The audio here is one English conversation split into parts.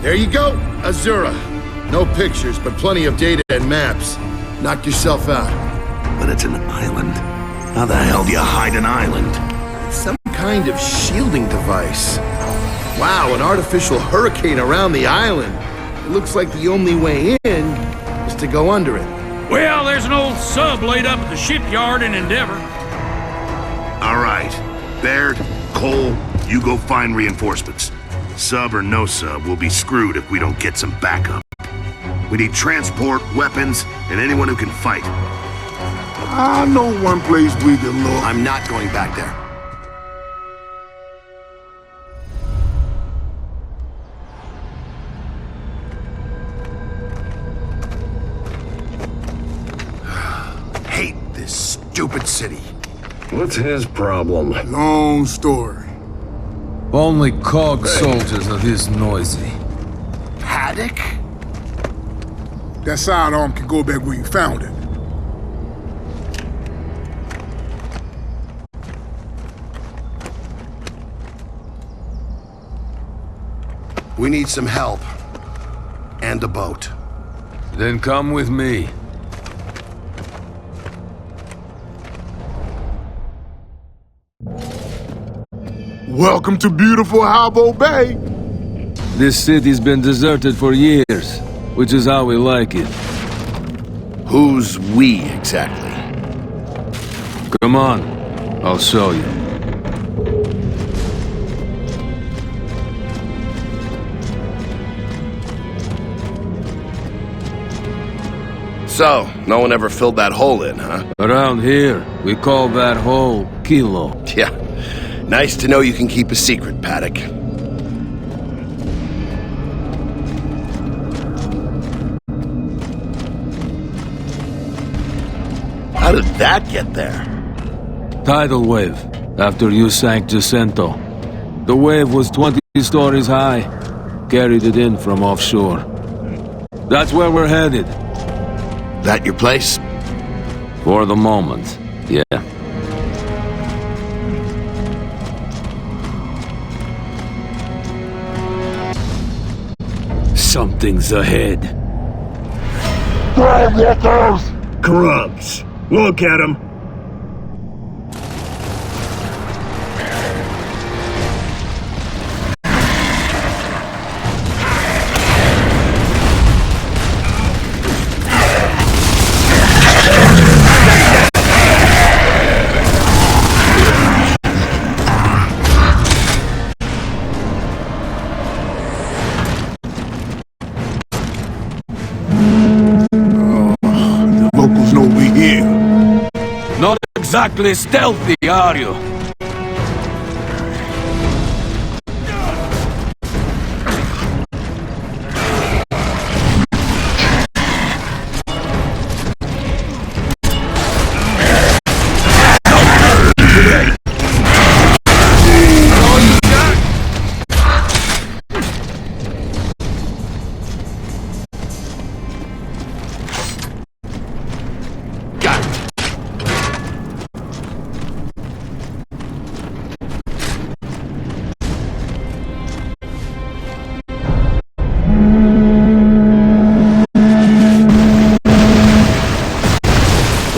There you go, Azura. No pictures, but plenty of data and maps. Knock yourself out. But it's an island. How the hell do you hide an island? Some kind of shielding device. Wow, an artificial hurricane around the island. It looks like the only way in is to go under it. Well, there's an old sub laid up at the shipyard in Endeavor. All right. Baird, Cole, you go find reinforcements. Sub or no sub, we'll be screwed if we don't get some backup. We need transport, weapons, and anyone who can fight. I know one place we can look. I'm not going back there. Hate this stupid city. What's his problem? Long story. Only cog soldiers are this noisy. Paduk? That sidearm can go back where you found it. We need some help. And a boat. Then come with me. Welcome to beautiful Halvo Bay. This city's been deserted for years, which is how we like it. Who's we, exactly? Come on, I'll show you. So, no one ever filled that hole in, huh? Around here, we call that hole Kilo. Yeah. Nice to know you can keep a secret, Paduk. How did that get there? Tidal wave, after you sank Jacinto. The wave was 20 stories high. Carried it in from offshore. That's where we're headed. That your place? For the moment, yeah. Something's ahead. Grubs. Look at him. Not exactly stealthy, are you?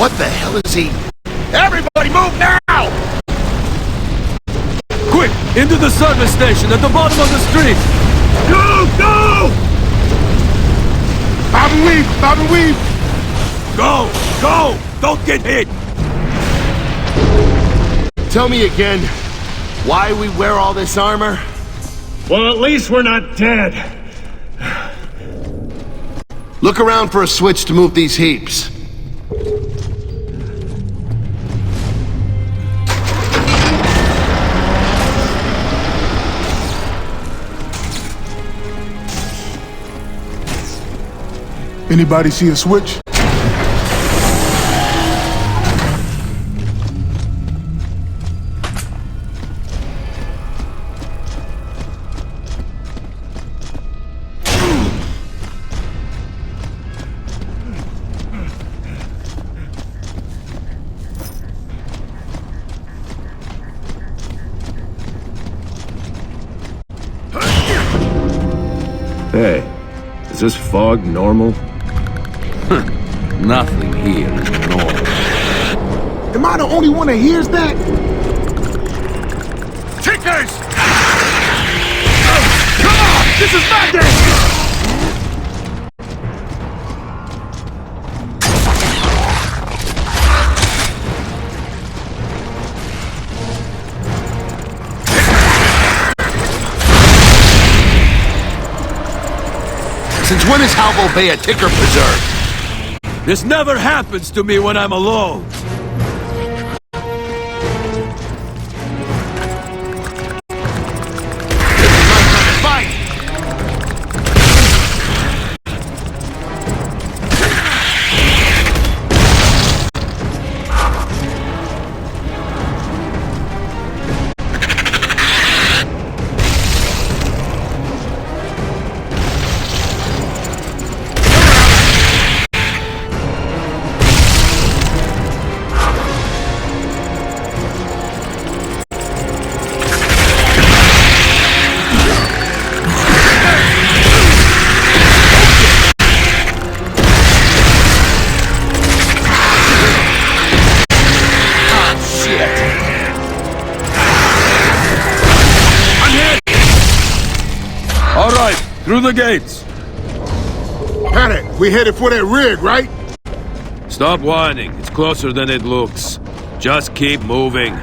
What the hell is he? Everybody move now! Quick! Into the service station at the bottom of the street! Go! Go! Bob and weave! Bob and weave! Go! Go! Don't get hit! Tell me again, why we wear all this armor? Well, at least we're not dead. Look around for a switch to move these heaps. Anybody see a switch? Hey, is this fog normal? Nothing here is normal. Am I the only one that hears that? Tickers! Come on! This is my day! Since when is Halvo Bay a ticker preserve? This never happens to me when I'm alone. Through the gates. Paduk, we headed for that rig, right? Stop whining. It's closer than it looks. Just keep moving.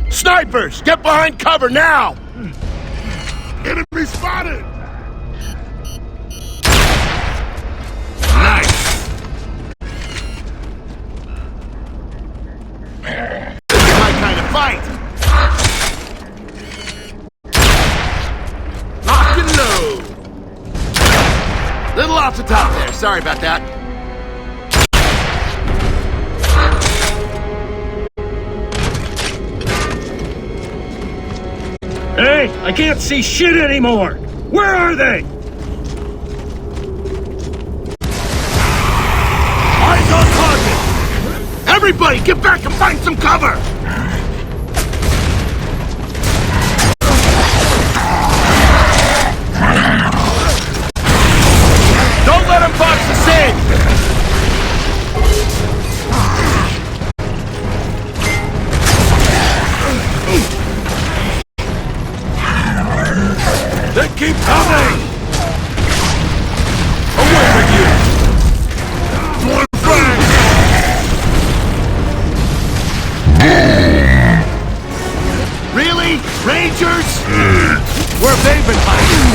Snipers! Get behind cover now! Enemy spotted! Nice! This is my kind of fight! Lock and load! Little off the top there, sorry about that. Hey, I can't see shit anymore! Where are they? Eyes on target! Everybody, get back and find some cover! Don't let him box the safe! They keep coming! Away with you! More frags! Really? Rangers? Where have they been hiding?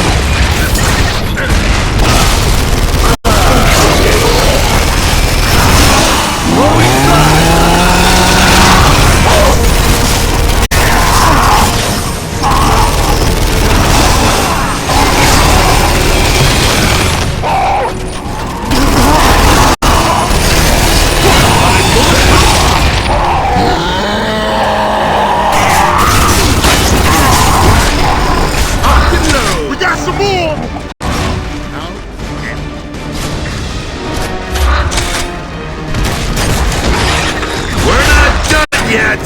Yet.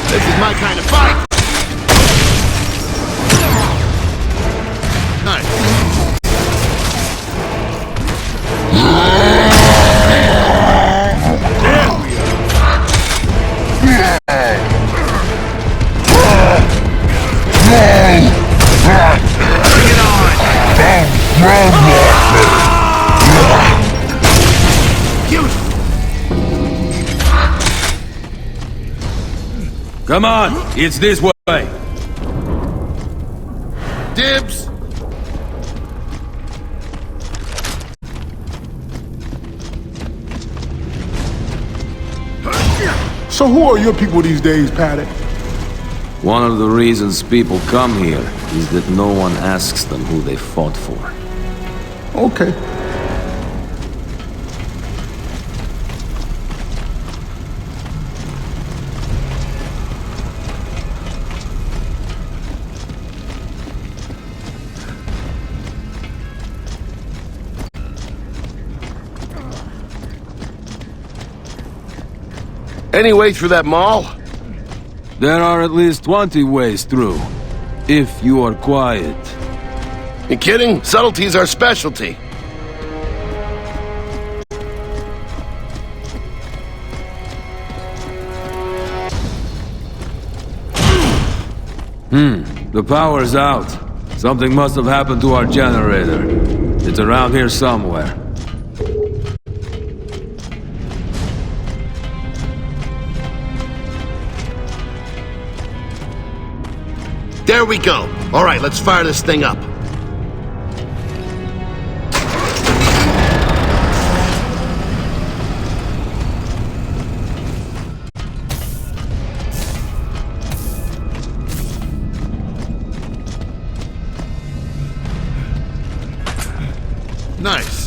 This is my kind of fight! Nice. There we are. Bring it on! Come on, it's this way. Dibs! So who are your people these days, Paduk? One of the reasons people come here is that no one asks them who they fought for. Okay. Any way through that mall? There are at least 20 ways through, if you are quiet. You kidding? Subtlety's our specialty. The power's out. Something must have happened to our generator. It's around here somewhere. There we go. All right, let's fire this thing up. Nice.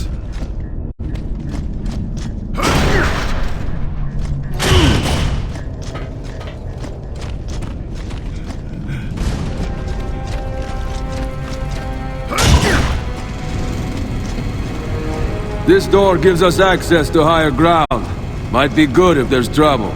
This door gives us access to higher ground. Might be good if there's trouble.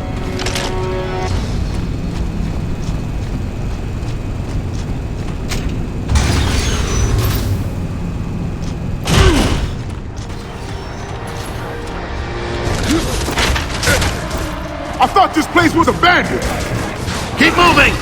I thought this place was abandoned. Keep moving!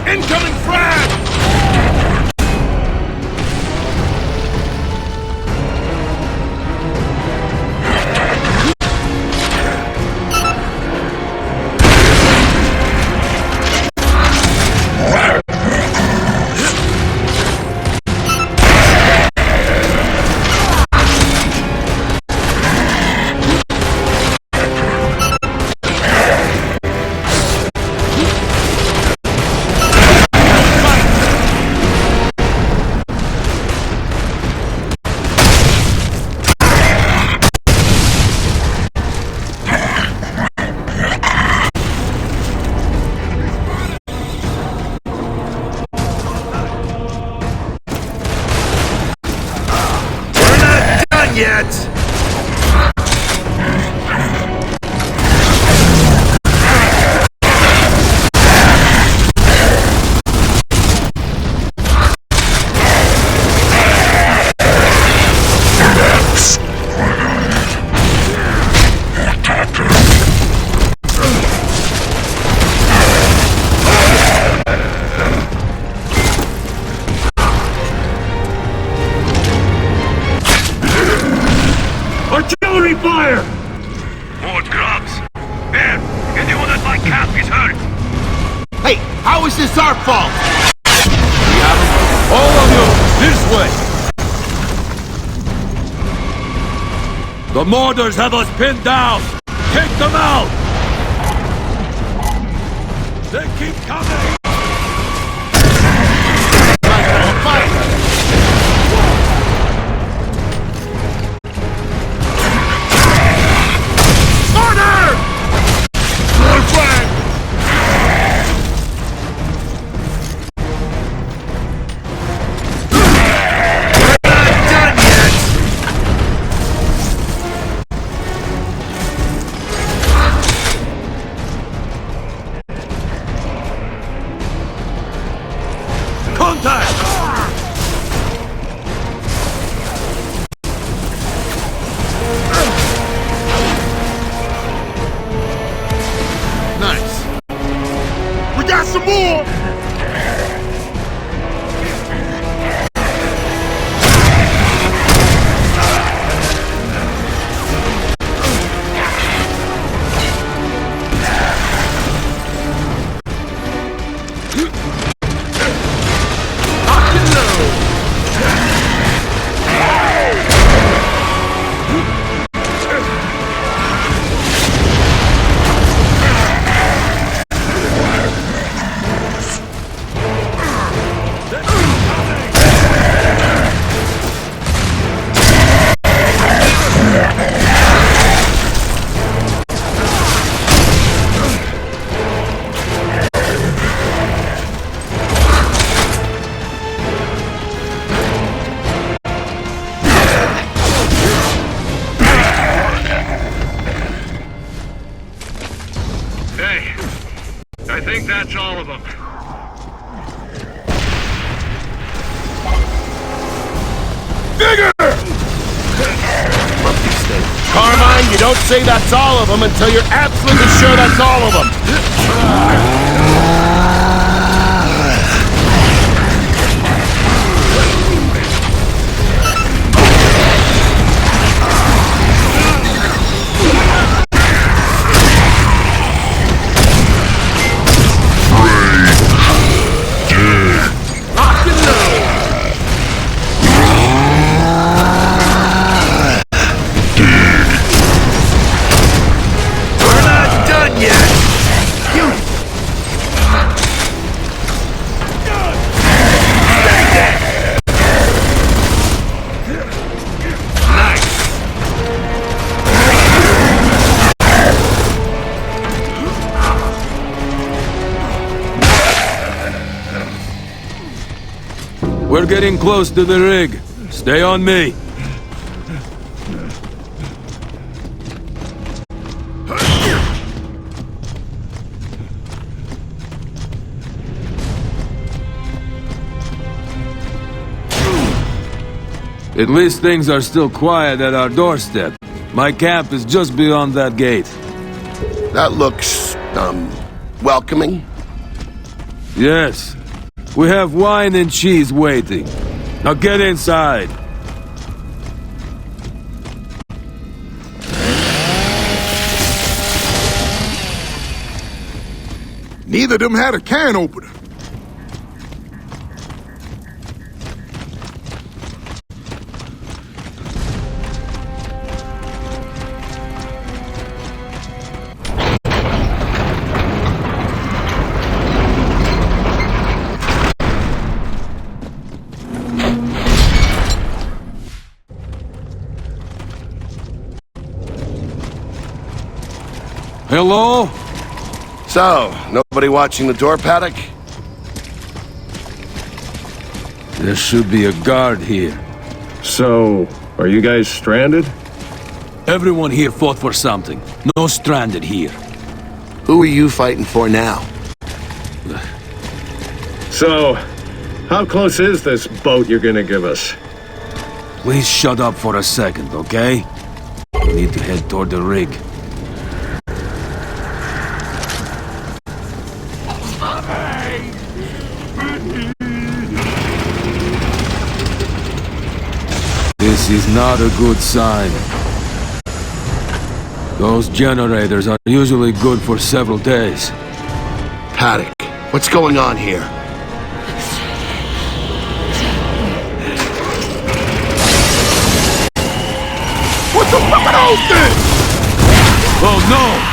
Incoming frag! Yet. Artillery fire! More grubs. Bear, anyone at my camp is hurt. Hey, how is this our fault? All of you, this way! The mortars have us pinned down! Take them out! They keep coming! say that's all of them until you're absolutely sure that's all of them. We're getting close to the rig. Stay on me. At least things are still quiet at our doorstep. My camp is just beyond that gate. That looks, welcoming. Yes. We have wine and cheese waiting. Now get inside. Neither of them had a can opener. Hello? So, nobody watching the door, Paduk? There should be a guard here. So, are you guys stranded? Everyone here fought for something. No stranded here. Who are you fighting for now? So, how close is this boat you're gonna give us? Please shut up for a second, okay? We need to head toward the rig. This is not a good sign. Those generators are usually good for several days. Paduk, what's going on here? What the fuck are those things? Oh no!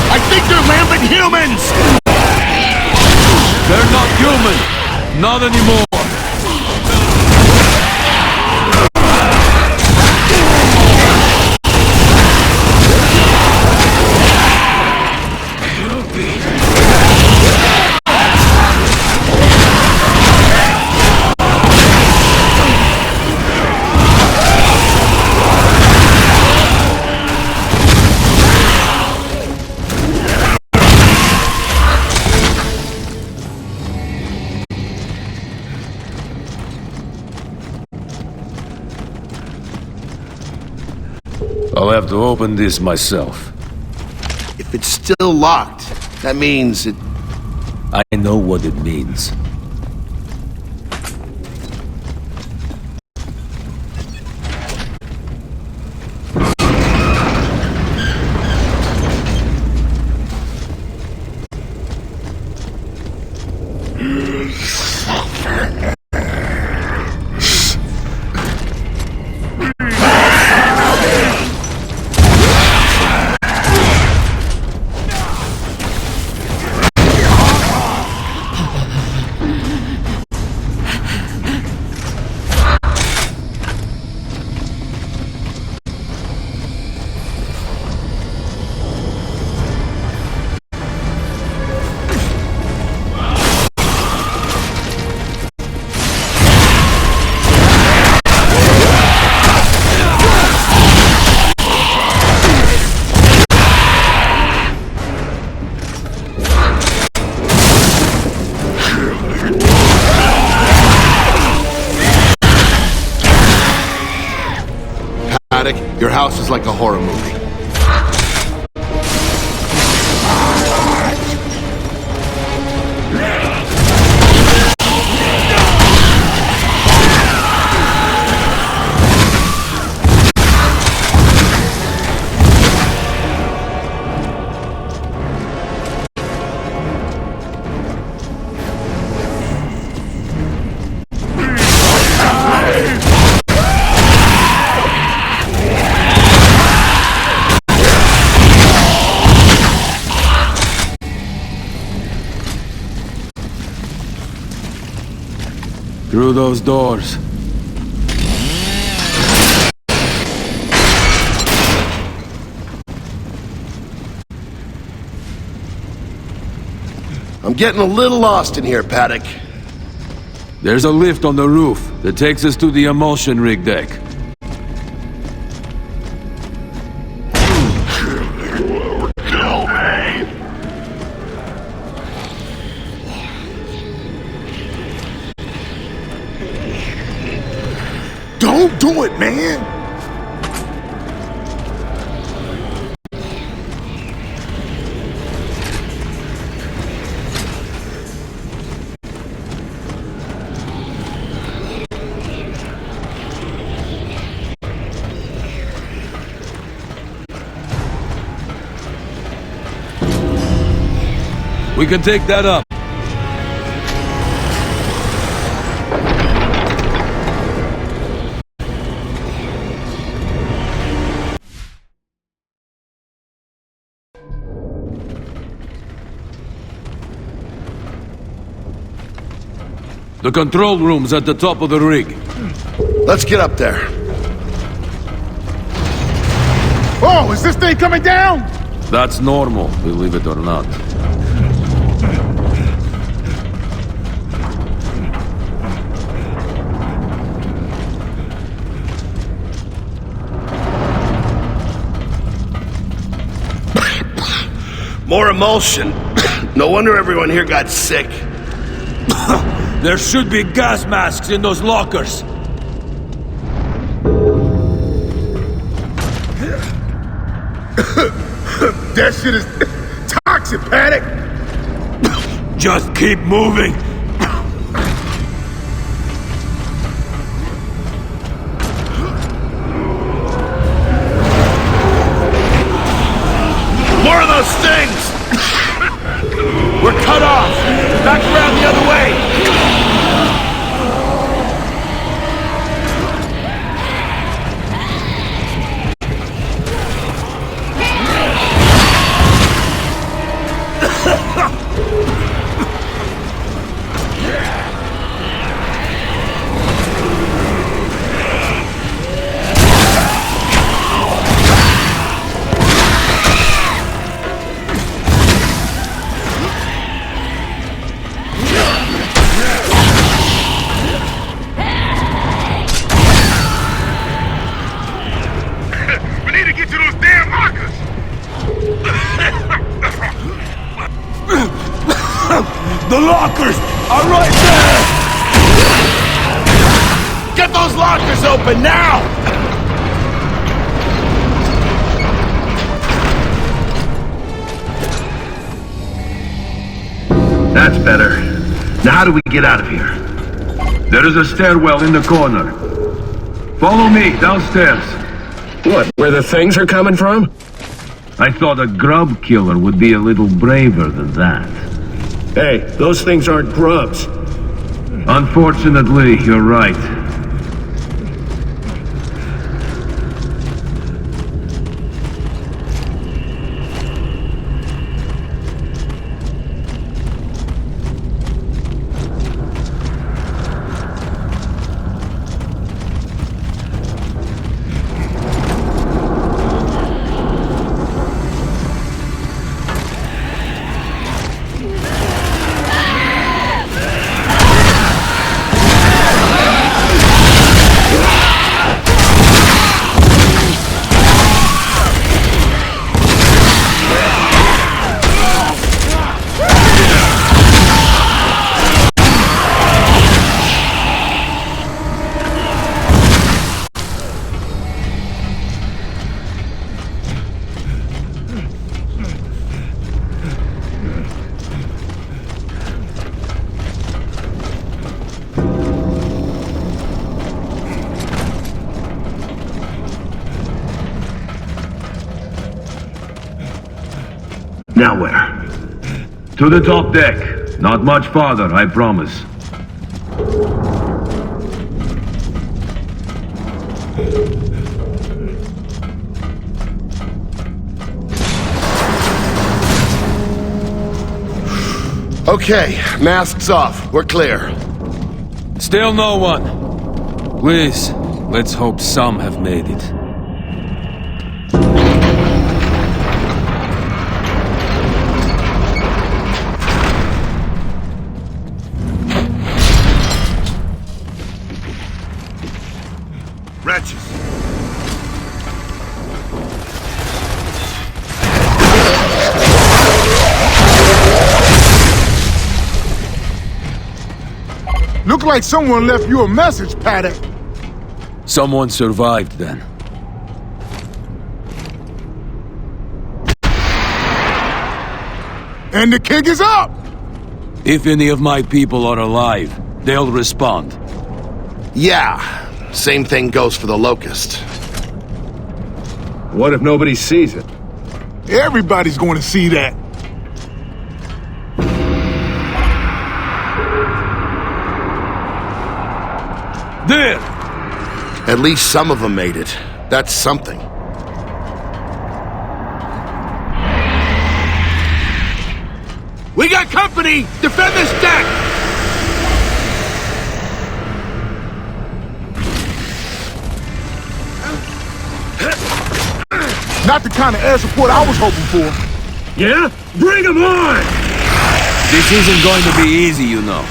I think they're lambent humans! They're not human! Not anymore! I'll have to open this myself. If it's still locked, that means it... I know what it means. Paduk. Your house is like a horror movie. Through those doors. I'm getting a little lost in here, Paduk. There's a lift on the roof that takes us to the emulsion rig deck. Don't do it, man! We can take that up. The control room's at the top of the rig. Let's get up there. Oh, is this thing coming down? That's normal, believe it or not. More emulsion. No wonder everyone here got sick. There should be gas masks in those lockers. That shit is toxic, Paduk! Just keep moving. More of those things! We're cut off! Back around the other way! The lockers are right there! Get those lockers open now! That's better. Now how do we get out of here? There is a stairwell in the corner. Follow me downstairs. What, where the things are coming from? I thought a grub killer would be a little braver than that. Hey, those things aren't grubs. Unfortunately, you're right. Now where? To the top deck. Not much farther, I promise. Okay, masks off. We're clear. Still no one. Please, let's hope some have made it. Wretches. Look like someone left you a message, Paduk. Someone survived then. And the king is up! If any of my people are alive, they'll respond. Yeah, same thing goes for the Locust. What if nobody sees it? Everybody's going to see that. There! At least some of them made it. That's something. We got company! Defend this deck! Not the kind of air support I was hoping for. Yeah? Bring 'em on! This isn't going to be easy, you know.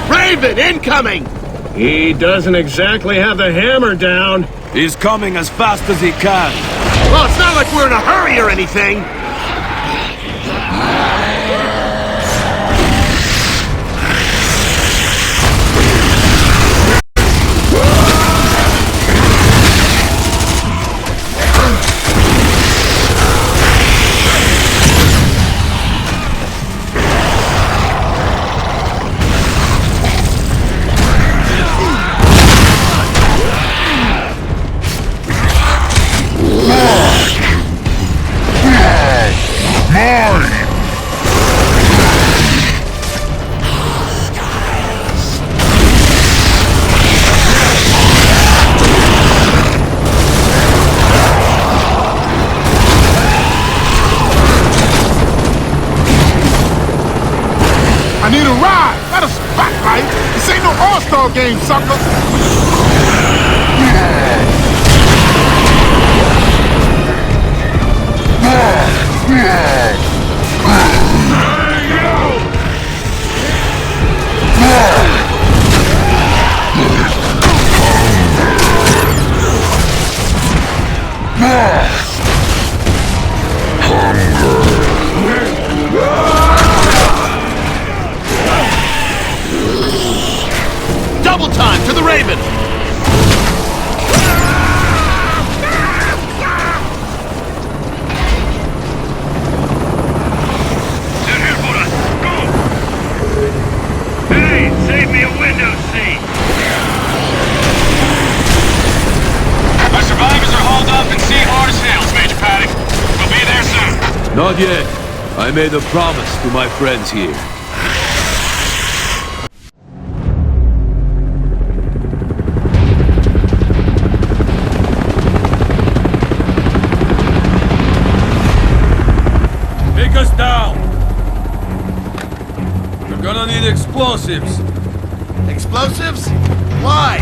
Raven, incoming! He doesn't exactly have the hammer down. He's coming as fast as he can. Well, it's not like we're in a hurry or anything. I need a ride, not a spotlight. This ain't no all-star game, sucker. Double time to the Raven! They're here for us. Go! Hey, save me a window seat. Our survivors are hauled up and sea hard as nails, Major Paduk. We'll be there soon. Not yet. I made a promise to my friends here. Take us down! We're gonna need explosives. Explosives? Why?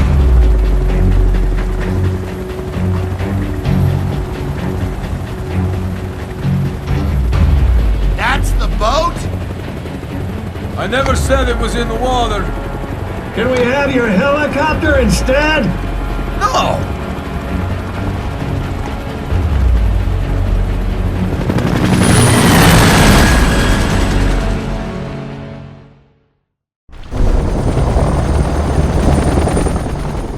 That's the boat? I never said it was in the water. Can we have your helicopter instead? No!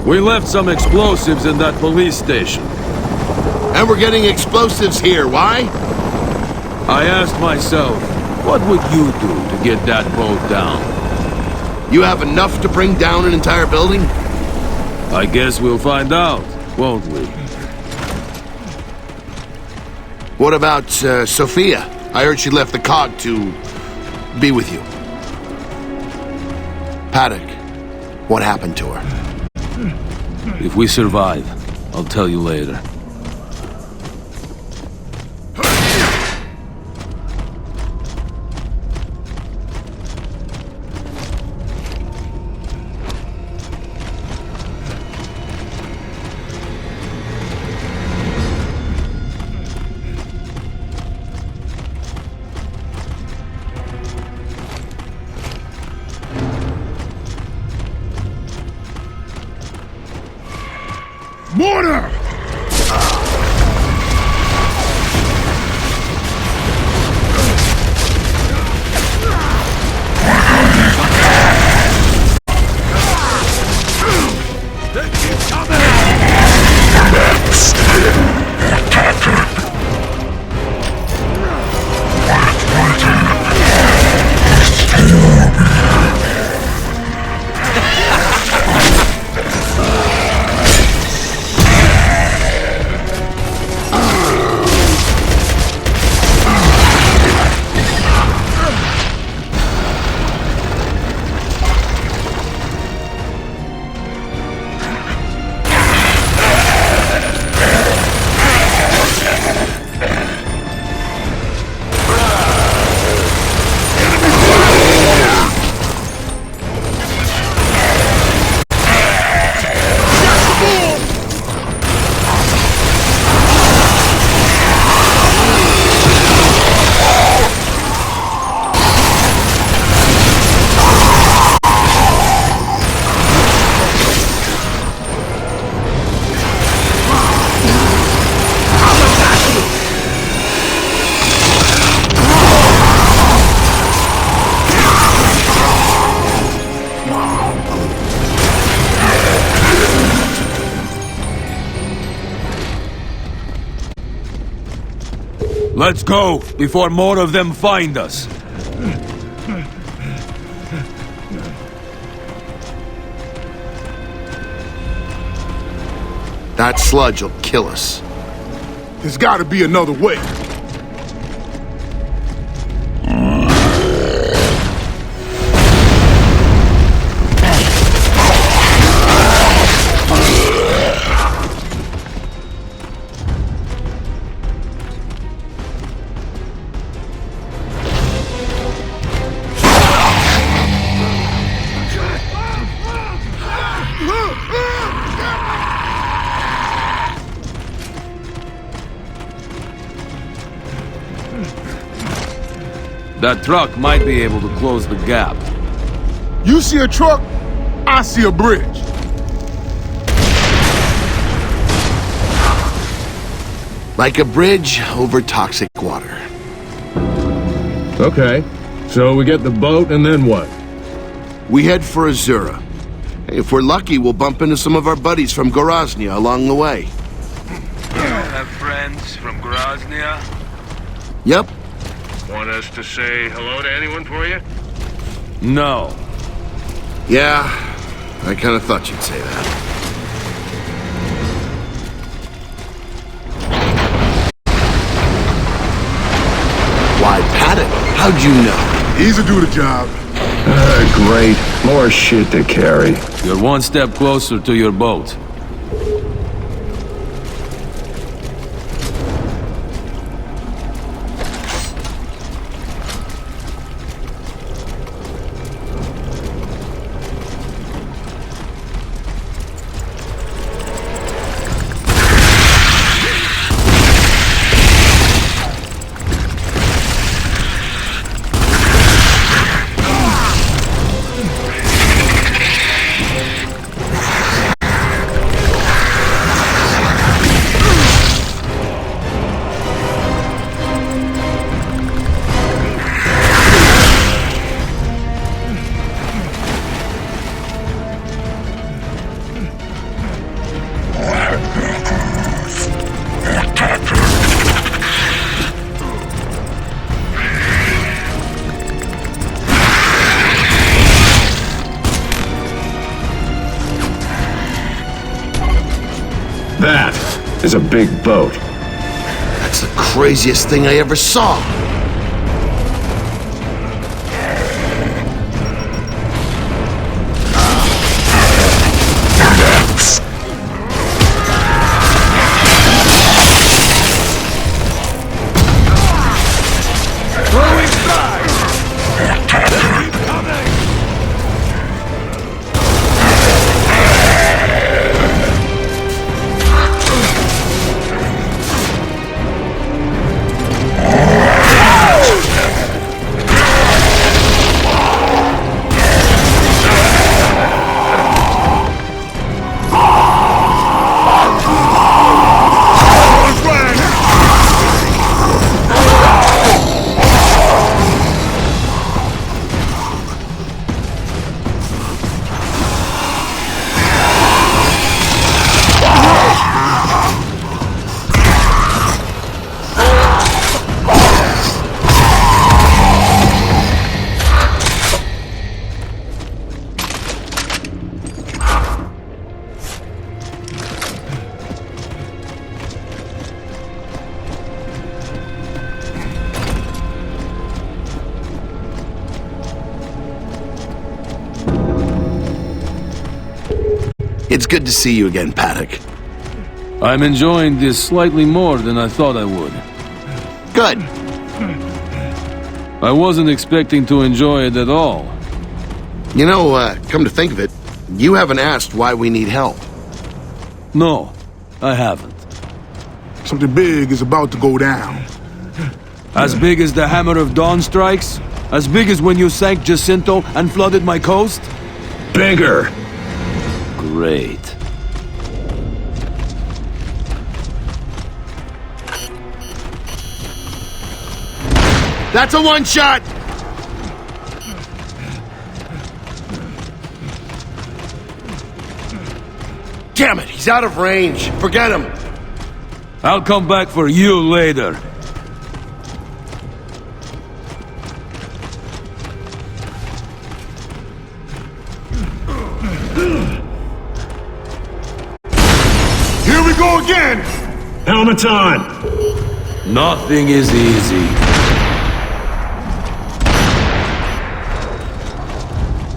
We left some explosives in that police station. And we're getting explosives here, why? I asked myself, what would you do to get that boat down? You have enough to bring down an entire building? I guess we'll find out, won't we? What about, Sophia? I heard she left the cog to be with you. Paduk, what happened to her? If we survive, I'll tell you later. Mortar! Let's go, before more of them find us. That sludge will kill us. There's gotta be another way. That truck might be able to close the gap. You see a truck, I see a bridge. Like a bridge over toxic water. Okay, so we get the boat and then what? We head for Azura. If we're lucky, we'll bump into some of our buddies from Goraznia along the way. You have friends from Groznia? Yep. Want us to say hello to anyone for you? No. Yeah, I kind of thought you'd say that. Why, Paduk, how'd you know? Easy to do the job. Great. More shit to carry. You're one step closer to your boat. That is a big boat. That's the craziest thing I ever saw. It's good to see you again, Paduk. I'm enjoying this slightly more than I thought I would. Good. I wasn't expecting to enjoy it at all. You know, come to think of it, you haven't asked why we need help. No, I haven't. Something big is about to go down. As big as the Hammer of Dawn strikes? As big as when you sank Jacinto and flooded my coast? Bigger. Great. That's a one-shot! Damn it, he's out of range. Forget him. I'll come back for you later. go again! Helmets on! Nothing is easy.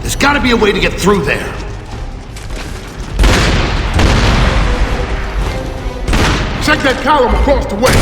There's gotta be a way to get through there. Check that column across the way.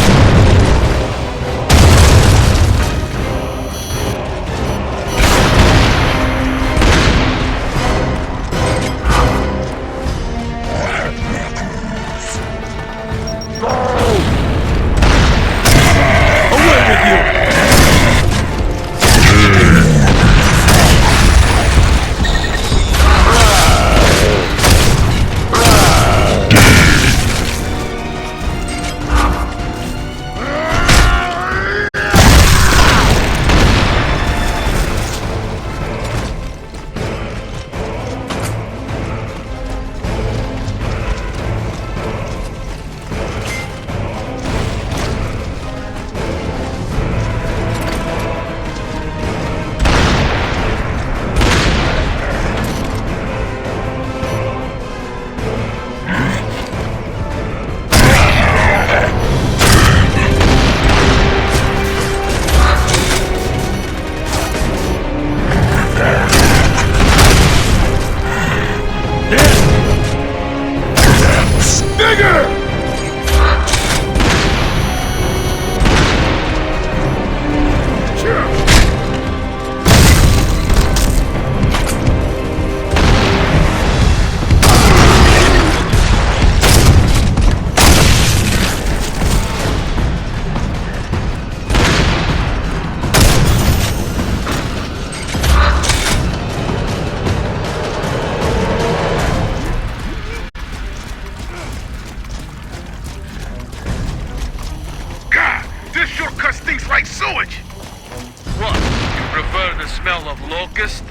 Locust?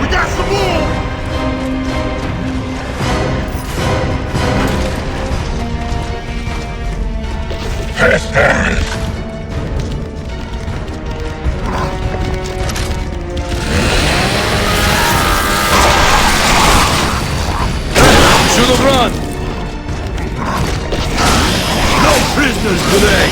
We got some more! Should have run! No prisoners today!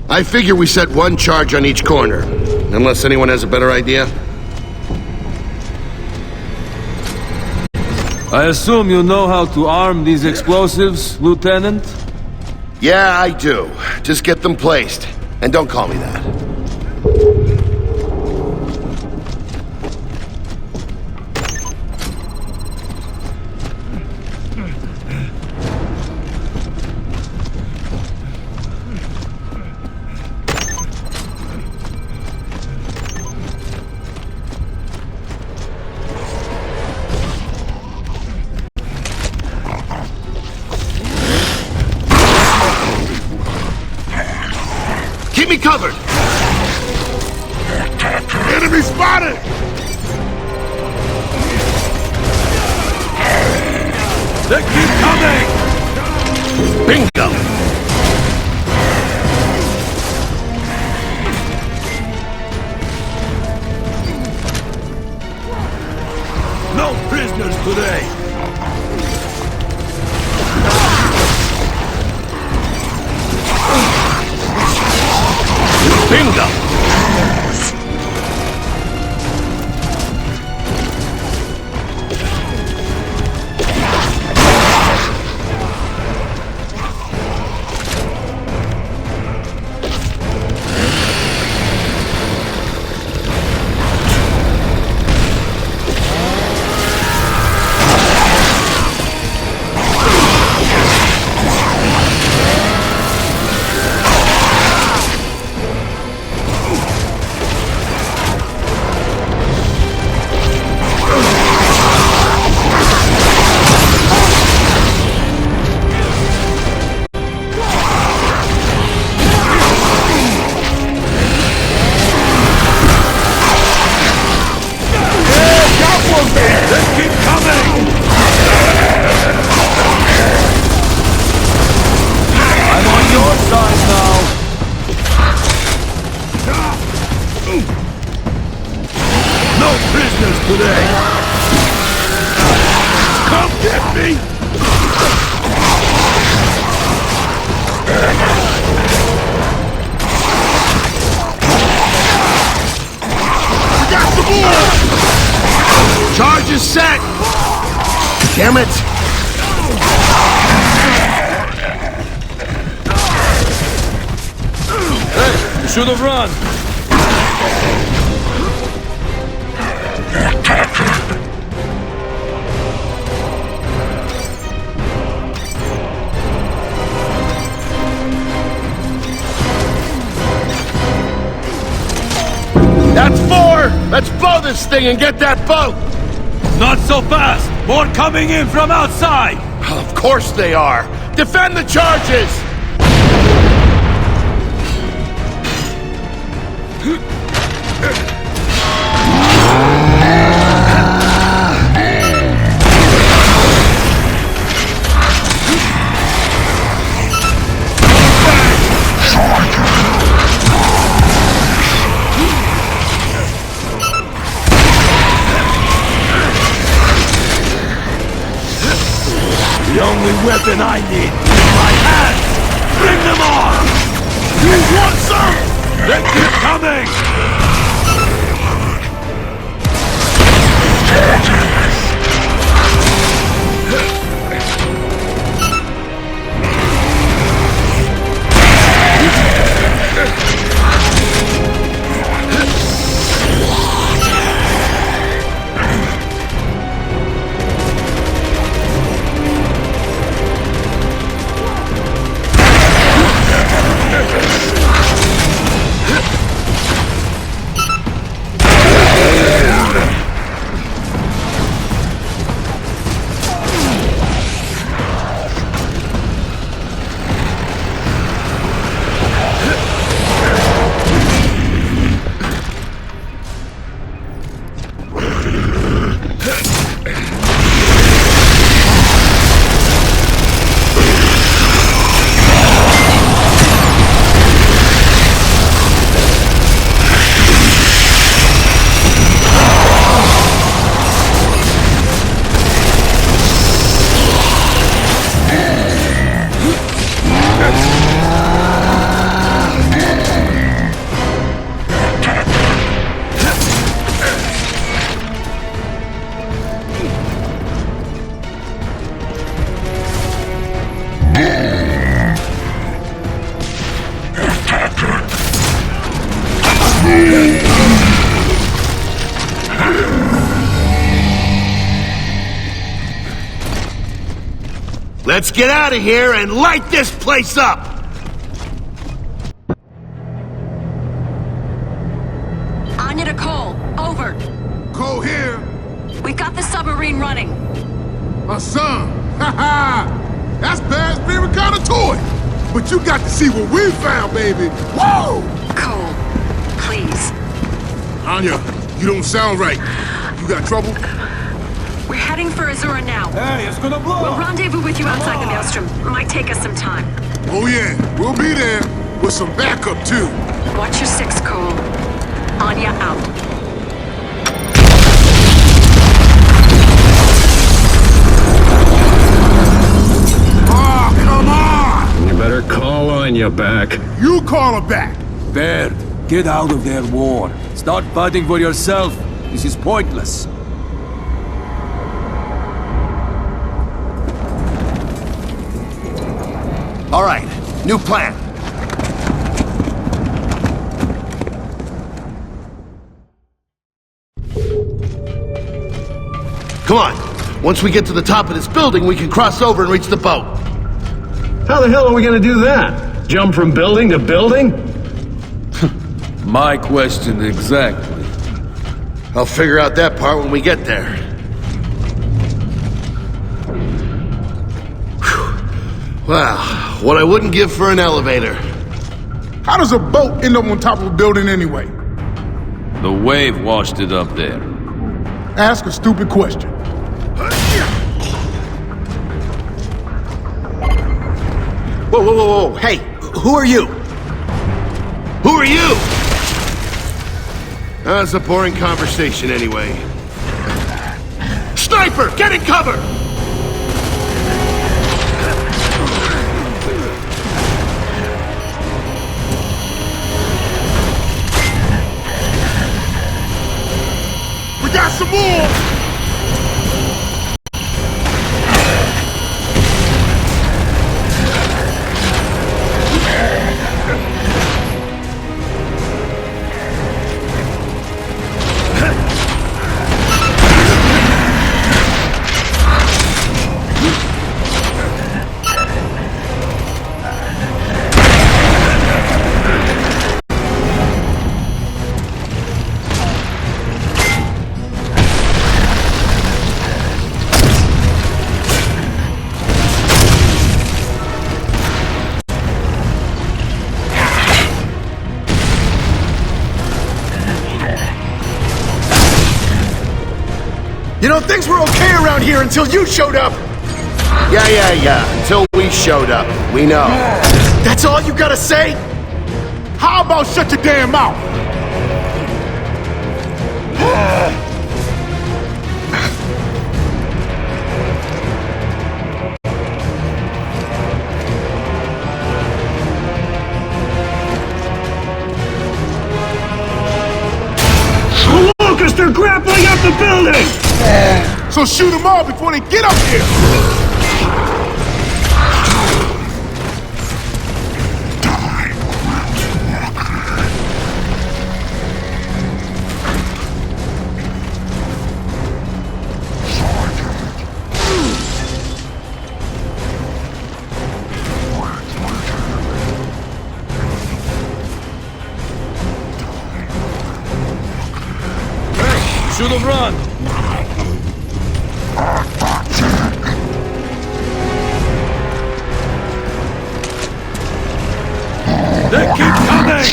I figure we set one charge on each corner, unless anyone has a better idea. I assume you know how to arm these explosives, Lieutenant? Yeah, I do. Just get them placed. And don't call me that. me covered! Enemy spotted! They keep coming! Bingo! No prisoners today! Bingo! Today! Come get me! We got the bull! Charge is set! Damn it! Hey, you should have run! That's 4! Let's blow this thing and get that boat! Not so fast! More coming in from outside! Of course they are! Defend the charges! The only weapon I need is my hands! Bring them on! You want some? They keep coming! Let's get out of here and light this place up! Anya to Cole. Over. Cole here. We've got the submarine running. My son. Ha ha! That's bad spirit kind of toy. But you got to see what we found, baby. Whoa! Cole, please. Anya, you don't sound right. You got trouble? We're heading for Azura now. Hey, it's gonna blow! We'll rendezvous with you outside the Maelstrom. Might take us some time. Oh yeah, we'll be there. With some backup, too. Watch your six, Cole. Anya out. Oh, come on! You better call Anya back. You call her back. Baird, get out of their war. Start fighting for yourself. This is pointless. All right, new plan. Come on. Once we get to the top of this building, we can cross over and reach the boat. How the hell are we gonna do that? Jump from building to building? My question exactly. I'll figure out that part when we get there. Whew. Wow, what I wouldn't give for an elevator. How does a boat end up on top of a building anyway? The wave washed it up there. Ask a stupid question. Whoa, whoa, whoa, whoa. Hey, who are you? Who are you? That's a boring conversation anyway. Sniper, get in cover! We got some more! You know, things were okay around here until you showed up. Yeah. Until we showed up. We know. That's all you gotta say? How about shut your damn mouth? Lucas, they're grappling up the building! So shoot them all before they get up here! Should have run. They keep coming!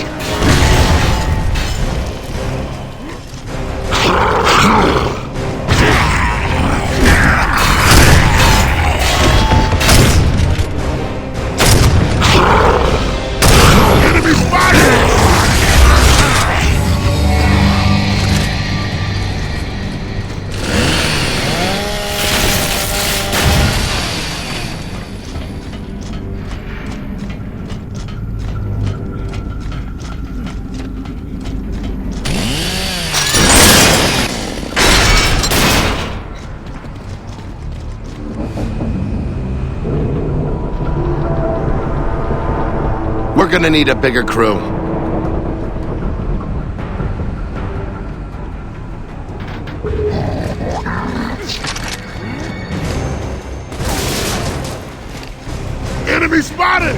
Enemy spotted! We're gonna need a bigger crew. Enemy spotted!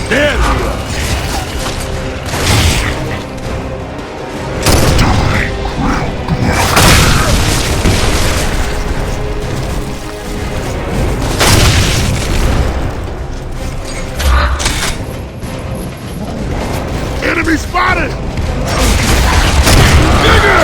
There you are! Enemy spotted! Nigga!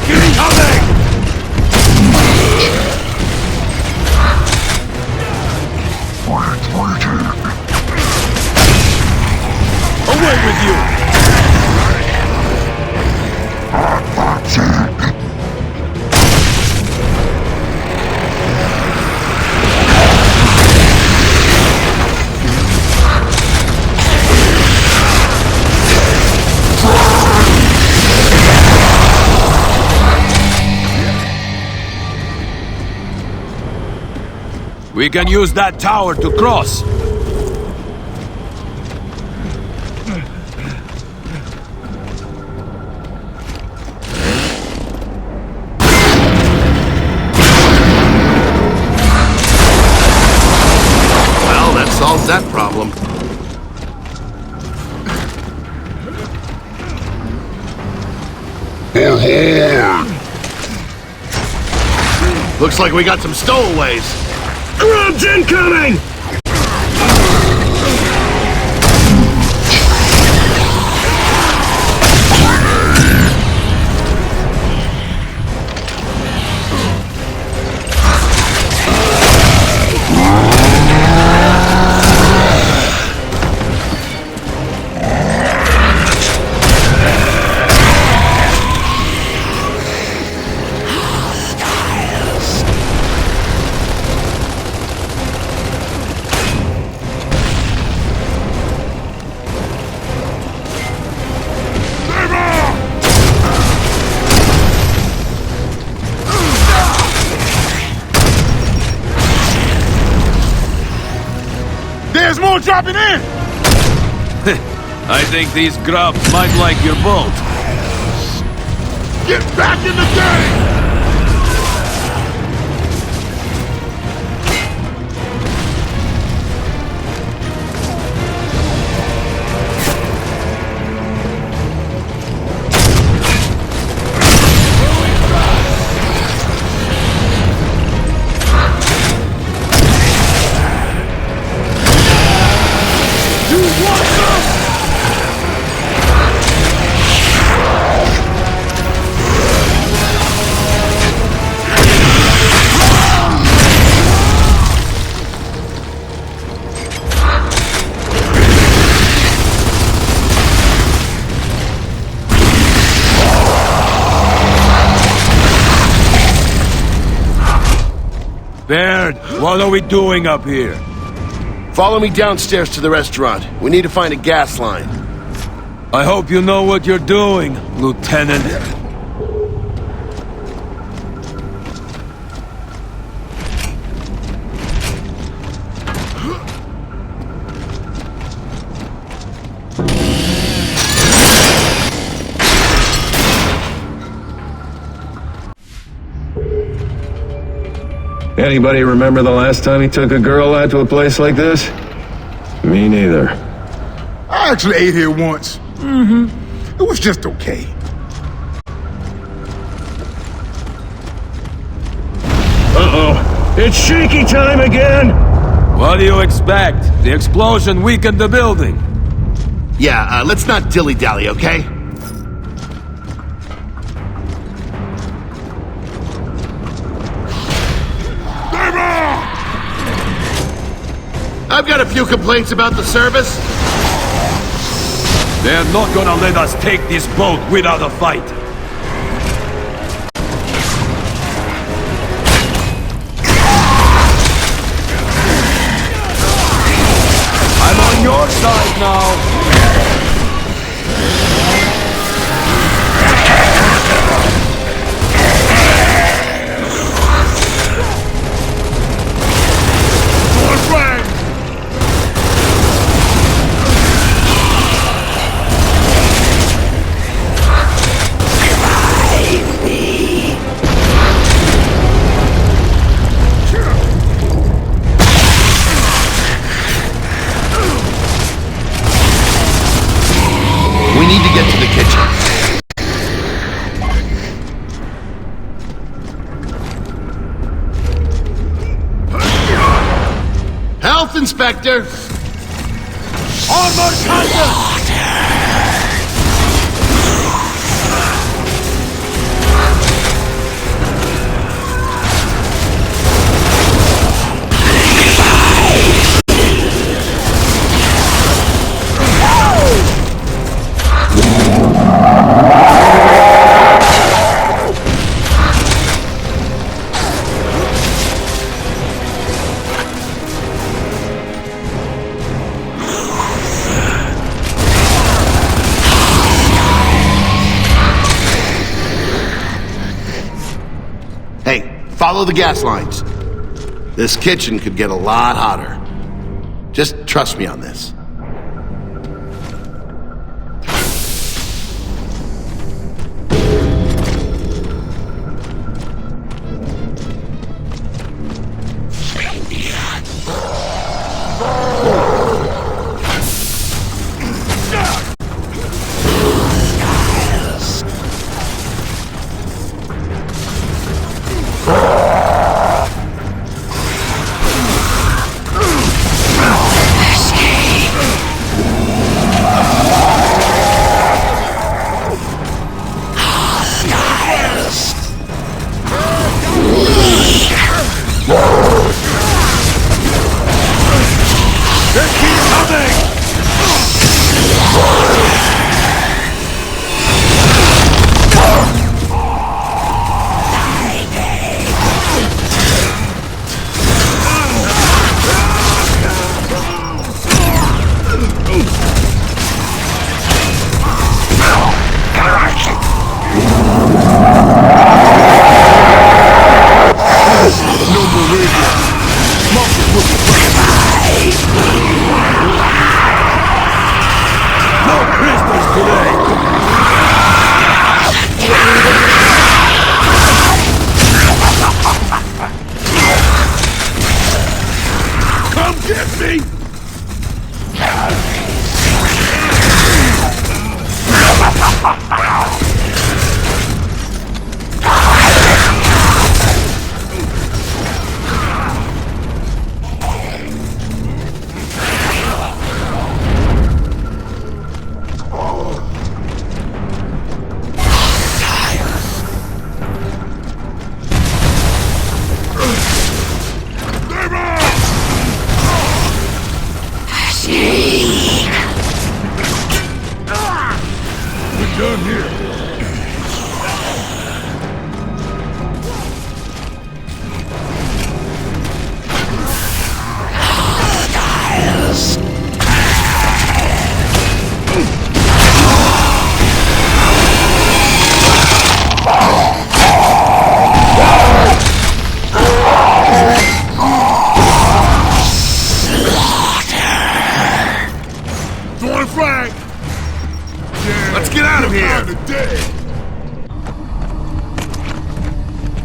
Keep coming! Away with you! We can use that tower to cross. Well, that solves that problem. Looks like we got some stowaways. Grubs incoming! There's more dropping in! I think these grubs might like your boat. Get back in the game! Baird, what are we doing up here? Follow me downstairs to the restaurant. We need to find a gas line. I hope you know what you're doing, Lieutenant. Anybody remember the last time he took a girl out to a place like this? Me neither. I actually ate here once. It was just okay. Uh-oh. It's shaky time again! What do you expect? The explosion weakened the building. Yeah, let's not dilly-dally, okay? I've got a few complaints about the service. They're not gonna let us take this boat without a fight. I'm on your side now. to the kitchen. Health Inspector! Armored Titan! Hey, follow the gas lines. This kitchen could get a lot hotter. Just trust me on this.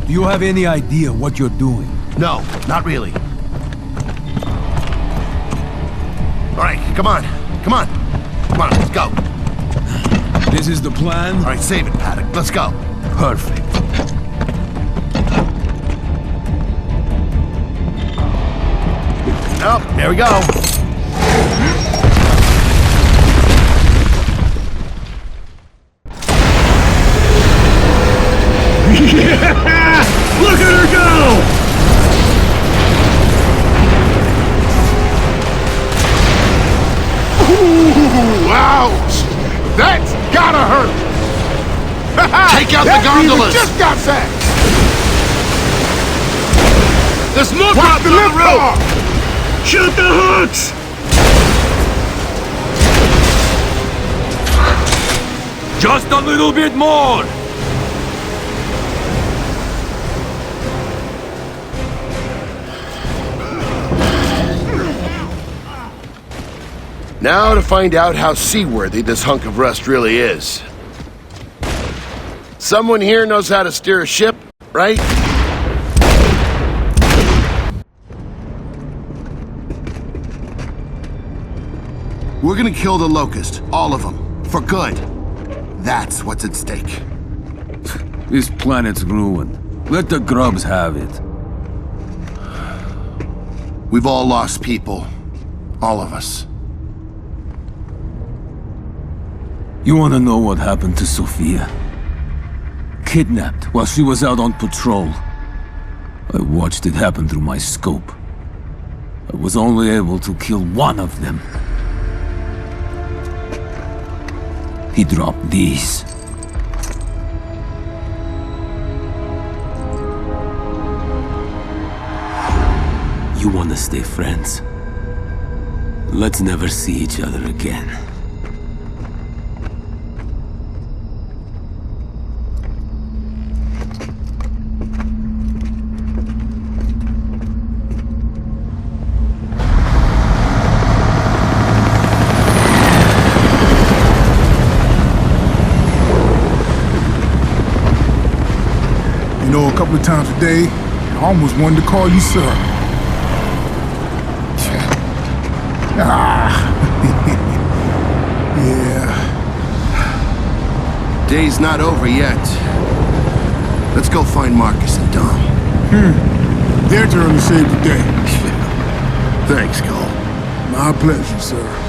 Do you have any idea what you're doing? No, not really. All right, come on. Come on. Come on, let's go. This is the plan? All right, save it, Paduk. Let's go. Perfect. Oh, there we go. Yeah! Look at her go! Ooh, ouch! That's gotta hurt! Take out that the gondolas! Just got sacked! There's more Watch drops the on lift the road! bar! Shoot the hooks! Just a little bit more! Now to find out how seaworthy this hunk of rust really is. Someone here knows how to steer a ship, right? We're gonna kill the Locust, all of them, for good. That's what's at stake. This planet's ruined. Let the grubs have it. We've all lost people. All of us. You wanna know what happened to Sophia? Kidnapped while she was out on patrol. I watched it happen through my scope. I was only able to kill one of them. He dropped these. You wanna stay friends? Let's never see each other again. You know, a couple of times a day, I almost wanted to call you sir. Yeah. Day's not over yet. Let's go find Marcus and Dom. Their turn to save the day. Thanks, Cole. My pleasure, sir.